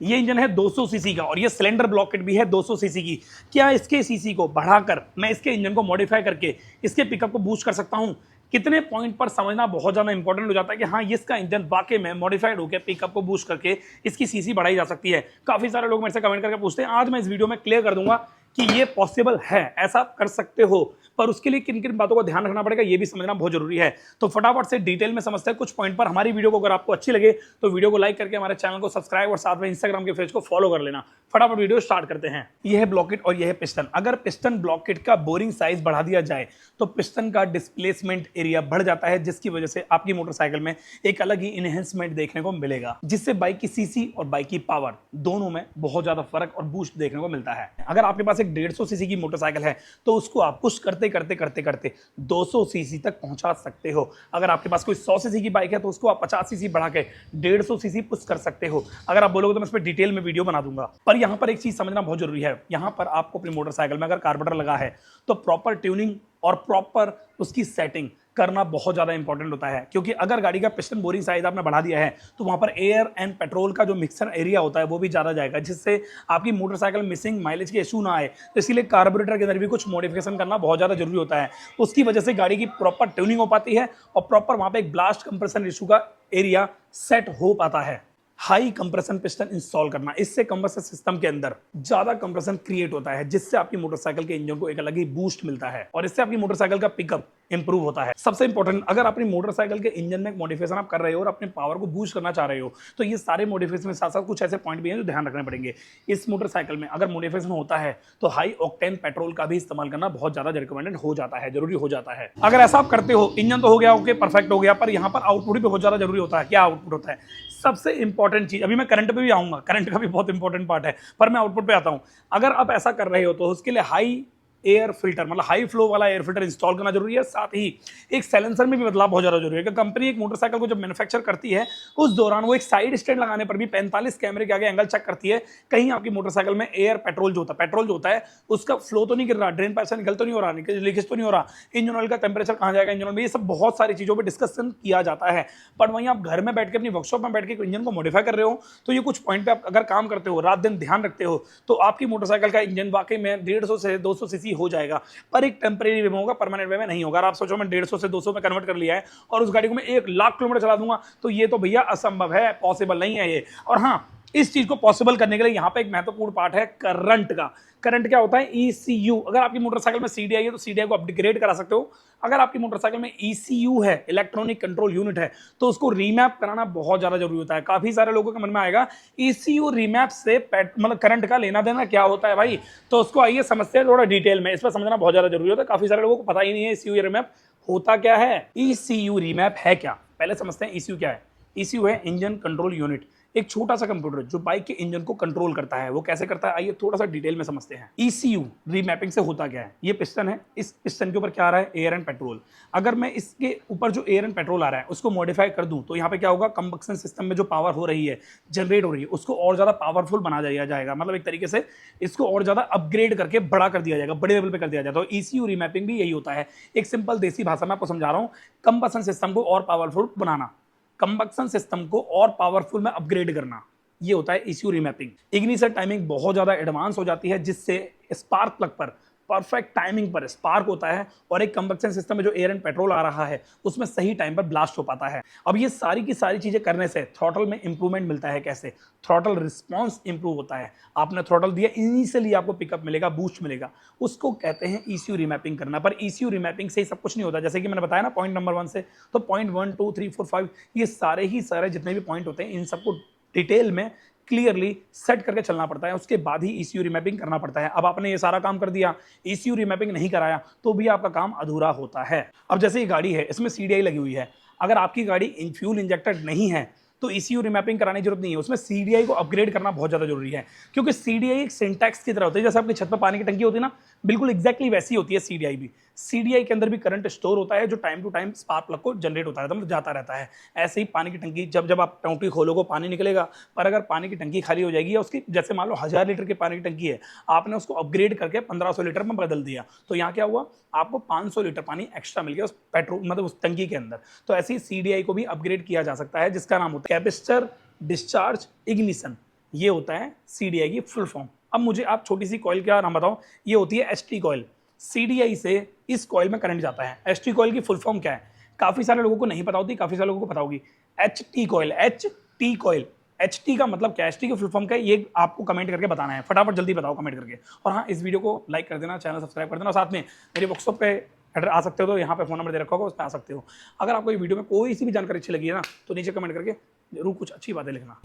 ये इंजन है 200 सीसी का और ये सिलेंडर ब्लॉक किट भी है 200 सीसी की। क्या इसके सीसी को बढ़ाकर मैं इसके इंजन को मॉडिफाई करके इसके पिकअप को बूस्ट कर सकता हूं? कितने पॉइंट पर समझना बहुत ज्यादा इंपॉर्टेंट हो जाता है कि हाँ, इसका इंजन वाकई में मॉडिफाइड होकर पिकअप को बूस्ट करके इसकी सीसी बढ़ाई जा सकती है। काफी सारे लोग मेरे से कमेंट करके पूछते हैं, आज मैं इस वीडियो में क्लियर कर दूंगा कि ये पॉसिबल है, ऐसा कर सकते हो, पर उसके लिए किन किन बातों का ध्यान रखना पड़ेगा ये भी समझना बहुत जरूरी है। तो फटाफट से डिटेल में समझते हैं कुछ पॉइंट पर। हमारी वीडियो को अगर आपको अच्छी लगे तो वीडियो को लाइक करके हमारे चैनल को सब्सक्राइब और साथ में इंस्टाग्राम के पेज को फॉलो कर लेना। फटाफट वीडियो स्टार्ट करते हैं। यह है ब्लॉक किट और यह है पिस्टन। अगर पिस्टन ब्लॉक किट का बोरिंग साइज बढ़ा दिया जाए तो पिस्टन का डिस्प्लेसमेंट एरिया बढ़ जाता है, जिसकी वजह से आपकी मोटरसाइकिल में एक अलग ही इनहेंसमेंट देखने को मिलेगा, जिससे बाइक की सीसी और बाइक की पावर दोनों में बहुत ज्यादा फर्क और बूस्ट देखने को मिलता है। अगर आपके पास एक 150 सीसी की मोटरसाइकिल है तो उसको आप पुश करते करते करते करते 200 सीसी तक पहुंचा सकते हो। अगर आपके पास कोई 100 सीसी की बाइक है तो उसको आप 50 सीसी बढ़ा के 150 सीसी पुश कर सकते हो। अगर आप बोलोगे तो मैं इस पर डिटेल में वीडियो बना दूंगा। पर यहां पर एक चीज समझना बहुत जरूरी है। यहां पर आपको अपनी मोटरसाइकिल में अगर कार्बोरेटर लगा है तो प्रॉपर ट्यूनिंग और प्रॉपर उसकी सेटिंग करना बहुत ज्यादा इंपॉर्टेंट होता है, क्योंकि अगर गाड़ी का पिस्टन बोरिंग साइज आपने बढ़ा दिया है तो वहां पर एयर एंड पेट्रोल का जो मिक्सर एरिया होता है वो भी ज्यादा जाएगा, जिससे आपकी मोटरसाइकिल मिसिंग माइलेज के इशू ना आए। तो इसीलिए कार्बोरेटर के अंदर भी कुछ मॉडिफिकेशन करना बहुत ज्यादा जरूरी होता है। उसकी वजह से गाड़ी की प्रॉपर ट्यूनिंग हो पाती है और प्रॉपर वहां पर एक ब्लास्ट कंप्रेशन इशू का एरिया सेट हो पाता है। हाई कंप्रेशन पिस्टन इंस्टॉल करना, इससे कंप्रेसर सिस्टम के अंदर ज्यादा कंप्रेशन क्रिएट होता है, जिससे आपकी मोटरसाइकिल के इंजन को एक अलग ही बूस्ट मिलता है और इससे आपकी मोटरसाइकिल का पिकअप इंप्रूव होता है। सबसे इंपॉर्टेंट, अगर अपनी मोटरसाइकिल के इंजन में मॉडिफिकेशन आप कर रहे हो और अपने पावर को बूस्ट करना चाह रहे हो तो ये सारे मॉडिफिकेशन के साथ साथ कुछ ऐसे पॉइंट भी हैं जो ध्यान रखने पड़ेंगे। इस मोटरसाइकिल में अगर मॉडिफिकेशन होता है तो हाई ऑक्टेन पेट्रोल का भी इस्तेमाल करना बहुत ज्यादा रिकमेंडेड हो जाता है, जरूरी हो जाता है। अगर ऐसा आप करते हो, इंजन तो हो गया, ओके परफेक्ट हो गया, पर यहाँ पर आउटपुट भी बहुत ज्यादा जरूरी होता है। क्या आउटपुट होता है? सबसे इंपॉर्टेंट चीज, अभी मैं करंट पे भी आऊंगा, करंट का भी बहुत इंपॉर्टेंट पार्ट है, पर मैं आउटपुट पे आता हूं। अगर आप ऐसा कर रहे हो तो उसके लिए हाई एयर फिल्टर, मतलब हाई फ्लो वाला एयर फिल्टर इंस्टॉल करना जरूरी है। साथ ही एक साइलेंसर में भी बदलाव बहुत ज्यादा जरूरी है, क्योंकि कंपनी एक मोटरसाइकिल को जब मैन्युफैक्चर करती है उस दौरान वो एक साइड स्टैंड लगाने पर भी 45 कैमरे के आगे एंगल चेक करती है, कहीं आपकी मोटरसाइकिल में एयर पेट्रोल जो होता है उसका फ्लो तो नहीं गिर रहा, ड्रेन पाइप से निकल तो नहीं हो रहा, लीकेज तो नहीं हो रहा, इंजन ऑयल का टेंपरेचर कहां जाएगा इंजन ऑयल में, ये सब बहुत सारी चीजों पर डिस्कशन किया जाता है। पर वहीं आप घर में बैठ के अपनी वर्कशॉप में बैठ के इंजन को मॉडिफाई कर रहे हो तो ये कुछ पॉइंट पे आप अगर काम करते हो, रात दिन ध्यान रखते हो, तो आपकी मोटरसाइकिल का इंजन वाकई में 150 से 200 सीसी हो जाएगा, पर एक टेंपरेरी वे में होगा, परमानेंट वे में नहीं होगा। आप सोचो मैं 150 से 200 में कन्वर्ट कर लिया है और उस गाड़ी को मैं 1 लाख किलोमीटर चला दूंगा, तो ये तो भैया असंभव है, पॉसिबल नहीं है ये। और हाँ, इस चीज को पॉसिबल करने के लिए यहां पे एक महत्वपूर्ण पार्ट है करंट का। करंट क्या होता है? ECU। अगर आपकी मोटरसाइकिल में CDI है तो CDI को अपग्रेड करा सकते हो। अगर आपकी मोटरसाइकिल में ECU है, इलेक्ट्रॉनिक कंट्रोल यूनिट है, तो उसको रीमैप कराना बहुत ज्यादा जरूरी होता है। काफी सारे लोगों के मन में आएगा ECU रीमैप से मतलब करंट का लेना देना क्या होता है भाई, तो उसको आइए समझते हैं थोड़ा डिटेल में। इस पर समझना बहुत ज्यादा जरूरी होता है, काफी सारे लोगों को पता ही नहीं है ECU रीमैप होता क्या है। ECU रीमैप है क्या, पहले समझते हैं ECU क्या है। ECU है इंजन कंट्रोल यूनिट, एक छोटा सा कंप्यूटर जो बाइक के इंजन को कंट्रोल करता है। वो कैसे करता है, आइए थोड़ा सा डिटेल में समझते हैं। ECU रीमैपिंग से होता क्या है? ये पिस्टन है, इस पिस्टन के ऊपर क्या आ रहा है? Air and petrol. अगर मैं इसके ऊपर जो एयर एंड पेट्रोल आ रहा है उसको मॉडिफाई कर दूं तो यहाँ पे क्या होगा? कंबक्शन सिस्टम में जो पावर हो रही है, जनरेट हो रही है, उसको और ज्यादा पावरफुल बना दिया जाएगा। मतलब एक तरीके से इसको और ज्यादा अपग्रेड करके बड़ा कर दिया जाएगा, बड़े लेवल पे कर दिया जाएगा। तो ECU रीमैपिंग भी यही होता है। एक सिंपल देसी भाषा में आपको समझा रहा हूं, कंबक्शन सिस्टम को और पावरफुल बनाना, कंबक्शन सिस्टम को और पावरफुल में अपग्रेड करना, ये होता है ECU रीमैपिंग। इग्निशन टाइमिंग बहुत ज्यादा एडवांस हो जाती है, जिससे स्पार्क प्लग पर परफेक्ट टाइमिंग पर स्पार्क होता है और एक कंबक्शन सिस्टम में जो एयर एंड पेट्रोल आ रहा है उसमें सही टाइम पर ब्लास्ट हो पाता है। अब ये सारी की सारी चीजें करने से थ्रॉटल में इंप्रूवमेंट मिलता है। कैसे? थ्रॉटल रिस्पॉन्स इंप्रूव होता है। आपने थ्रॉटल दिया, इनिशियली आपको पिकअप मिलेगा, बूस्ट मिलेगा, उसको कहते हैं ECU रीमैपिंग करना। पर ECU रीमैपिंग से ही सब कुछ नहीं होता, जैसे कि मैंने बताया ना पॉइंट नंबर 1 से, तो पॉइंट 1 2 3 4 5 ये सारे ही सारे जितने भी पॉइंट होते हैं इन सबको डिटेल में क्लियरली सेट करके चलना पड़ता है, उसके बाद ही ECU रीमैपिंग करना पड़ता है। अब आपने ये सारा काम कर दिया, ECU रीमैपिंग नहीं कराया तो भी आपका काम अधूरा होता है। अब जैसे ये गाड़ी है, इसमें CDI लगी हुई है, अगर आपकी गाड़ी फ्यूल इंजेक्टेड नहीं है तो ECU रीमैपिंग कराने की जरूरत नहीं है, उसमें CDI को अपग्रेड करना बहुत ज्यादा जरूरी है। क्योंकि CDI एक सिंटैक्स की तरह होती है, जैसे आपकी छत पर पानी की टंकी होती है ना, बिल्कुल एग्जैक्टली वैसी होती है CDI भी। CDI के अंदर भी करंट स्टोर होता है जो time to time spark plug को जनरेट होता है, मतलब जाता रहता है। ऐसे ही पानी की टंकी, जब जब आप टंकी खोलोगे पानी निकलेगा, पर अगर पानी की टंकी खाली हो जाएगी या उसकी, जैसे मान लो 1000 लीटर की पानी की टंकी है, आपने उसको अपग्रेड करके 1500 लीटर में बदल दिया, तो यहाँ क्या हुआ? आपको 500 लीटर पानी एक्स्ट्रा मिल गया उस पेट्रोल, मतलब उस टंकी के अंदर। तो ऐसे ही CDI को भी अपग्रेड किया जा सकता है, जिसका नाम होता है कैपेसिटर डिस्चार्ज इग्निशन। ये होता है CDI की फुल फॉर्म। अब मुझे आप छोटी सी कॉइल का नाम बताओ, ये होती है HT कॉइल। CDI से इस कॉइल में करंट जाता है। HT कॉइल की फुल फॉर्म क्या है? काफी सारे लोगों को नहीं पता होती, काफी सारे लोगों को पता होगी। HT coil, HT coil, HT का मतलब क्या है, HT की फुल फॉर्म क्या है, ये आपको कमेंट करके बताना है। फटाफट जल्दी बताओ कमेंट करके। और हाँ, इस वीडियो को लाइक कर देना, चैनल सब्सक्राइब कर देना, और साथ में मेरे व्हाट्सएप पे एड्रेस आ सकते हो, तो यहाँ पे फोन नंबर दे रखा होगा, उस पर आ सकते हो। अगर आपको ये वीडियो में कोई सी भी जानकारी अच्छी लगी है ना, तो नीचे कमेंट करके जरूर कुछ अच्छी बातें लिखना।